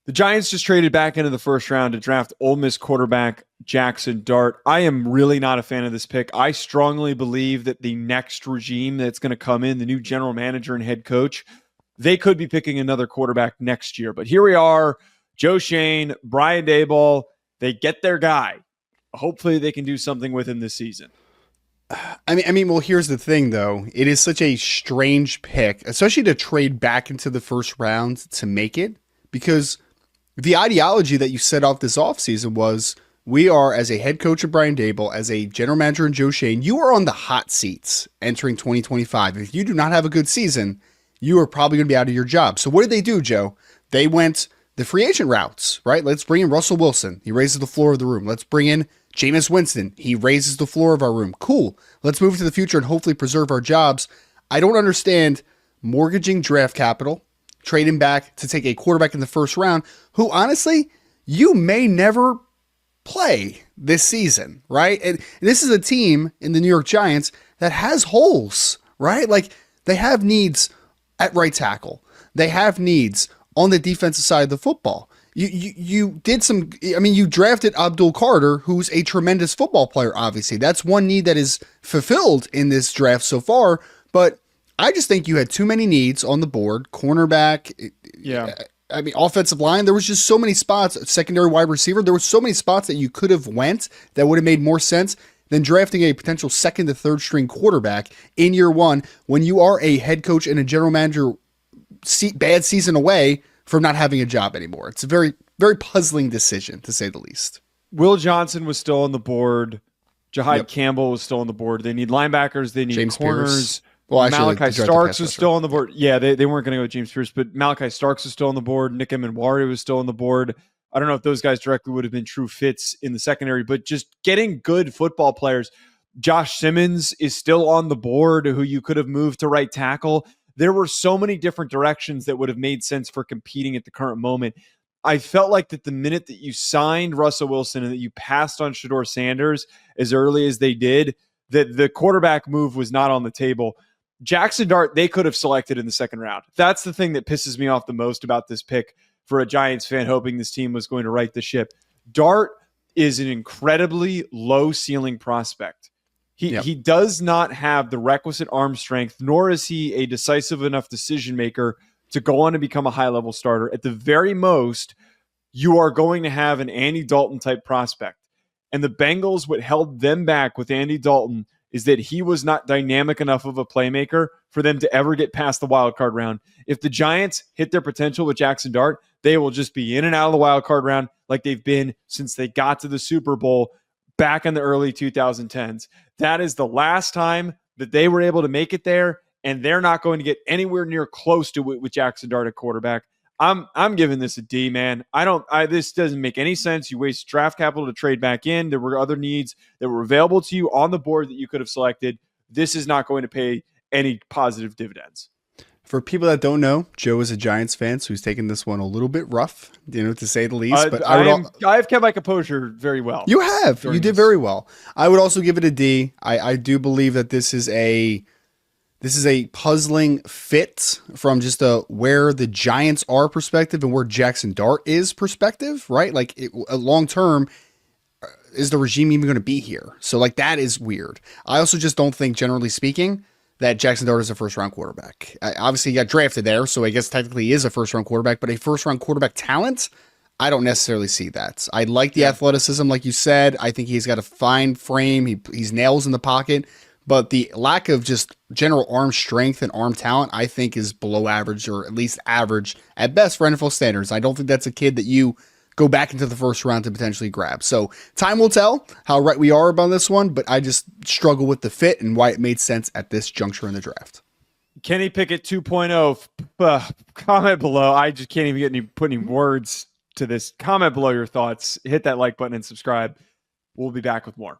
The Giants just traded back into the first round to draft Ole Miss quarterback Jaxson Dart. I am really not a fan of this pick. I strongly believe that the next regime that's going to come in, the new general manager and head coach, they could be picking another quarterback next year. But here we are, Joe Schoen, Brian Daboll, they get their guy. Hopefully they can do something with him this season. Well, here's the thing, though. It is such a strange pick, especially to trade back into the first round to make it, because the ideology that you set off this offseason was, we are, as a head coach of Brian Daboll, as a general manager in Joe Schoen, you are on the hot seats entering 2025. If you do not have a good season, you are probably going to be out of your job. So what did they do, Joe? They went the free agent routes, right? Let's bring in Russell Wilson. He raises the floor of the room. Let's bring in Jameis Winston. He raises the floor of our room. Cool. Let's move to the future and hopefully preserve our jobs. I don't understand mortgaging draft capital, trading back to take a quarterback in the first round, who honestly, you may never play this season, right? And this is a team in the New York Giants that has holes, right? Like, they have needs at right tackle. They have needs on the defensive side of the football. You did some, you drafted Abdul Carter, who's a tremendous football player, obviously. That's one need that is fulfilled in this draft so far, but I just think you had too many needs on the board. Cornerback, offensive line. There was just so many spots. Secondary wide receiver. There were so many spots that you could have went that would have made more sense than drafting a potential second to third string quarterback in year one when you are a head coach and a general manager bad season away from not having a job anymore. It's a very, very puzzling decision, to say the least. Will Johnson was still on the board. Jahid Campbell was still on the board. They need linebackers. They need James corners. Pierce. Well, actually, Malachi Starks was still on the board. Yeah, they weren't going to go with James Pierce, but Malachi Starks was still on the board. Nick Emenwari was still on the board. I don't know if those guys directly would have been true fits in the secondary, but just getting good football players. Josh Simmons is still on the board, who you could have moved to right tackle. There were so many different directions that would have made sense for competing at the current moment. I felt like that the minute that you signed Russell Wilson and that you passed on Shedeur Sanders as early as they did, that the quarterback move was not on the table. Jaxson Dart, they could have selected in the second round. That's the thing that pisses me off the most about this pick for a Giants fan hoping this team was going to right the ship. Dart is an incredibly low ceiling prospect. He does not have the requisite arm strength, nor is he a decisive enough decision maker to go on and become a high-level starter. At the very most, you are going to have an Andy Dalton type prospect. And the Bengals, what held them back with Andy Dalton is that he was not dynamic enough of a playmaker for them to ever get past the wild card round. If the Giants hit their potential with Jaxson Dart, they will just be in and out of the wild card round like they've been since they got to the Super Bowl back in the early 2010s. That is the last time that they were able to make it there, and they're not going to get anywhere near close to it with Jaxson Dart at quarterback. I'm giving this a D, man. This doesn't make any sense. You waste draft capital to trade back in. There were other needs that were available to you on the board that you could have selected. This is not going to pay any positive dividends. For people that don't know, Joe is a Giants fan, so he's taking this one a little bit rough, to say the least. But I've kept my composure very well. You have. You did very well. I would also give it a D. I do believe that this is a puzzling fit from just where the Giants are perspective and where Jaxson Dart is perspective, right? Like, long term, is the regime even going to be here? So, like, that is weird. I also just don't think, generally speaking, that Jaxson Dart is a first-round quarterback. Obviously, he got drafted there, so I guess technically he is a first-round quarterback, but a first-round quarterback talent, I don't necessarily see that. I like the athleticism, like you said. I think he's got a fine frame. He's nails in the pocket, but the lack of just general arm strength and arm talent, I think, is below average, or at least average at best for NFL standards. I don't think that's a kid that you go back into the first round to potentially grab. So time will tell how right we are about this one, but I just struggle with the fit and why it made sense at this juncture in the draft. Kenny Pickett 2.0, comment below. I just can't even put any words to this. Comment below your thoughts. Hit that like button and subscribe. We'll be back with more.